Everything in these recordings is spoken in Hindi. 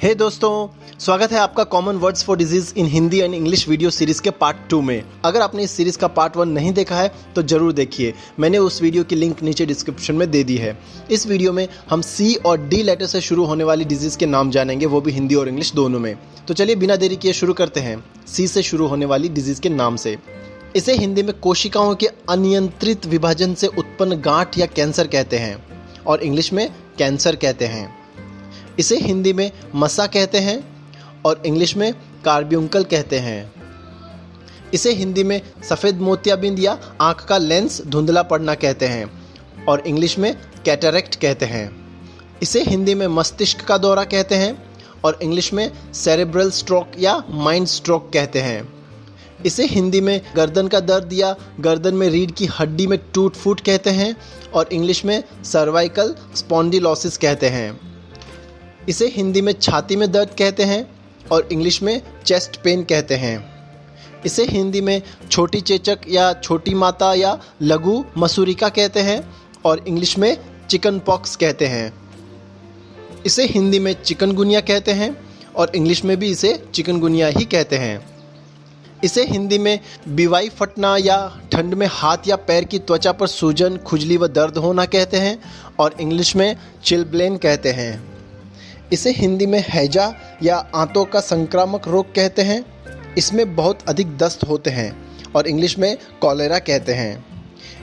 हे दोस्तों, स्वागत है आपका common words for disease in Hindi and English video series के पार्ट 2 में। अगर आपने इस सीरीज का पार्ट 1 नहीं देखा है तो जरूर देखिए, मैंने उस वीडियो की लिंक नीचे डिस्क्रिप्शन में दे दी है। इस वीडियो में हम सी और डी लेटर से शुरू होने वाली डिजीज के नाम जानेंगे, वो भी हिंदी और इंग्लिश दोनों में। तो चलिए बिना देरी किए शुरू करते हैं सी से शुरू होने वाली डिजीज के नाम से। इसे हिंदी में कोशिकाओं के अनियंत्रित विभाजन से उत्पन्न गांठ या कैंसर कहते हैं और इंग्लिश में कैंसर कहते हैं। इसे हिंदी में मसा कहते हैं और इंग्लिश में कार्ब्यूंकल कहते हैं। इसे हिंदी में सफ़ेद मोतियाबिंद या आँख का लेंस धुंधला पड़ना कहते हैं और इंग्लिश में कैटरेक्ट कहते हैं। इसे हिंदी में मस्तिष्क का दौरा कहते हैं और इंग्लिश में सेरेब्रल स्ट्रोक या माइंड स्ट्रोक कहते हैं। इसे हिंदी में गर्दन का दर्द या गर्दन में रीढ़ की हड्डी में टूट फूट कहते हैं और इंग्लिश में सर्वाइकल स्पॉन्डिलोसिस कहते हैं। इसे हिंदी में छाती में दर्द कहते हैं और इंग्लिश में चेस्ट पेन कहते हैं। इसे हिंदी में छोटी चेचक या छोटी माता या लघु मसूरिका कहते हैं और इंग्लिश में चिकन पॉक्स कहते हैं। इसे हिंदी में चिकनगुनिया कहते हैं और इंग्लिश में भी इसे चिकनगुनिया ही कहते हैं। इसे हिंदी में बीवाई फटना या ठंड में हाथ या पैर की त्वचा पर सूजन, खुजली व दर्द होना कहते हैं और इंग्लिश में चिलब्लेन कहते हैं। इसे हिंदी में हैजा या आंतों का संक्रामक रोग कहते हैं। इसमें बहुत अधिक दस्त होते हैं और इंग्लिश में कॉलेरा कहते हैं।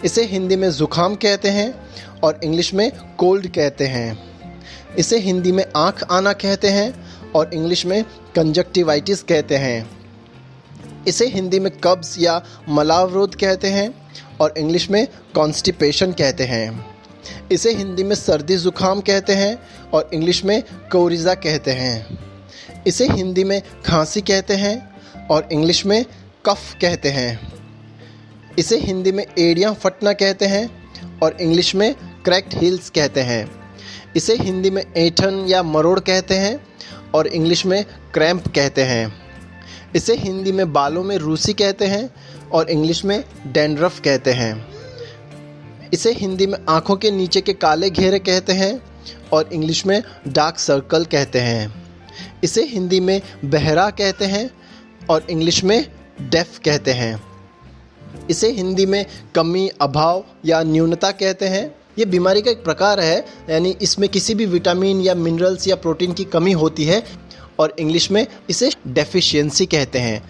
इसे हिंदी में ज़ुकाम कहते हैं और इंग्लिश में कोल्ड कहते हैं। इसे हिंदी में आँख आना कहते हैं और इंग्लिश में कंजक्टिवाइटिस कहते हैं। इसे हिंदी में कब्ज़ या मलावरोध कहते हैं और इंग्लिश में कॉन्स्टिपेशन कहते हैं। इसे हिंदी में सर्दी ज़ुकाम कहते हैं और इंग्लिश में कोरिज़ा कहते हैं। इसे हिंदी में खांसी कहते हैं और इंग्लिश में कफ कहते हैं। इसे हिंदी में एड़ियाँ फटना कहते हैं और इंग्लिश में क्रैक्ड हील्स कहते हैं। इसे हिंदी में ऐंठन या मरोड़ कहते हैं और इंग्लिश में क्रैम्प कहते हैं। इसे हिंदी में बालों में रूसी कहते हैं और इंग्लिश में डैंड्रफ कहते हैं। इसे हिंदी में आँखों के नीचे के काले घेरे कहते हैं और इंग्लिश में डार्क सर्कल कहते हैं। इसे हिंदी में बहरा कहते हैं और इंग्लिश में डेफ कहते हैं। इसे हिंदी में कमी, अभाव या न्यूनता कहते हैं। ये बीमारी का एक प्रकार है, यानी इसमें किसी भी विटामिन या मिनरल्स या प्रोटीन की कमी होती है और इंग्लिश में इसे डेफिशिएंसी कहते हैं।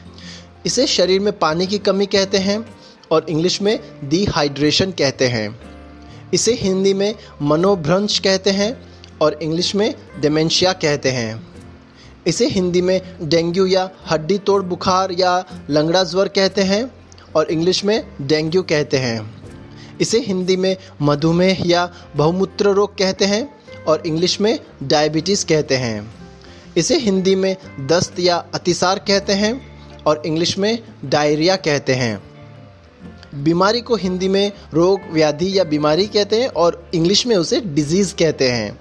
इसे शरीर में पानी की कमी कहते हैं और इंग्लिश में डिहाइड्रेशन कहते हैं। इसे हिंदी में मनोभ्रंश कहते हैं और इंग्लिश में डिमेंशिया कहते हैं। इसे हिंदी में डेंगू या हड्डी तोड़ बुखार या लंगड़ा ज्वर कहते हैं और इंग्लिश में डेंगू कहते हैं। इसे हिंदी में मधुमेह या बहुमूत्र रोग कहते हैं और इंग्लिश में डायबिटीज़ कहते हैं। इसे हिंदी में दस्त या अतिसार कहते हैं और इंग्लिश में डायरिया कहते हैं। बीमारी को हिंदी में रोग, व्याधि या बीमारी कहते हैं और इंग्लिश में उसे डिजीज़ कहते हैं।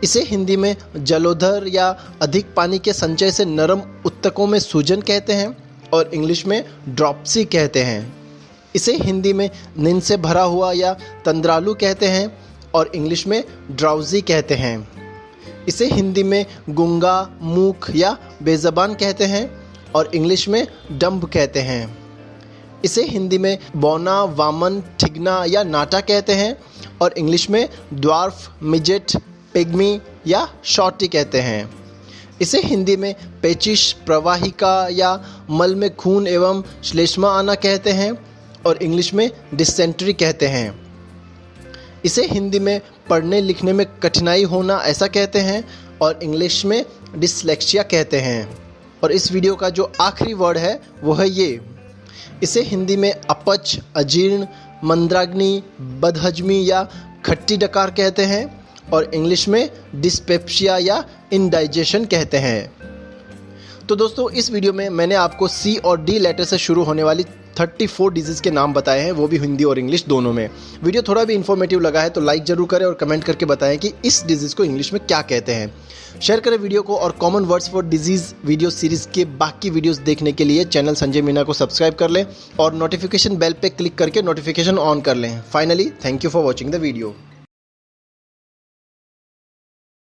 इसे हिंदी में जलोदर या अधिक पानी के संचय से नरम उत्तकों में सूजन कहते हैं और इंग्लिश में ड्रॉप्सी कहते हैं। इसे हिंदी में नींद से भरा हुआ या तंद्रालु कहते हैं और इंग्लिश में ड्राउजी कहते हैं। इसे हिंदी में गूंगा, मूक या बेज़बान कहते हैं और इंग्लिश में डम्ब कहते हैं। इसे हिंदी में बौना, वामन, ठिगना या नाटा कहते हैं और इंग्लिश में ड्वार्फ, मिजेट, पिग्मी या शॉर्टी कहते हैं। इसे हिंदी में पेचिश, प्रवाहिका या मल में खून एवं श्लेष्मा आना कहते हैं और इंग्लिश में डिसेंट्री कहते हैं। इसे हिंदी में पढ़ने लिखने में कठिनाई होना ऐसा कहते हैं और इंग्लिश में डिसलेक्सिया कहते हैं। और इस वीडियो का जो आखिरी वर्ड है वो है ये। इसे हिंदी में अपच, अजीर्ण, मंद्राग्नि, बदहजमी या खट्टी डकार कहते हैं और इंग्लिश में डिस्पेप्सिया या इंडाइजेशन कहते हैं। तो दोस्तों, इस वीडियो में मैंने आपको सी और डी लेटर से शुरू होने वाली 34 डिजीज़ के नाम बताए हैं, वो भी हिंदी और इंग्लिश दोनों में। वीडियो थोड़ा भी इन्फॉर्मेटिव लगा है तो लाइक जरूर करें और कमेंट करके बताएं कि इस डिजीज़ को इंग्लिश में क्या कहते हैं। शेयर करें वीडियो को और common words for disease video series के बाकी वीडियोस देखने के लिए चैनल संजय मीना को सब्सक्राइब कर लें और नोटिफिकेशन बेल पे क्लिक करके नोटिफिकेशन ऑन कर लें। Finally, thank you for watching the video.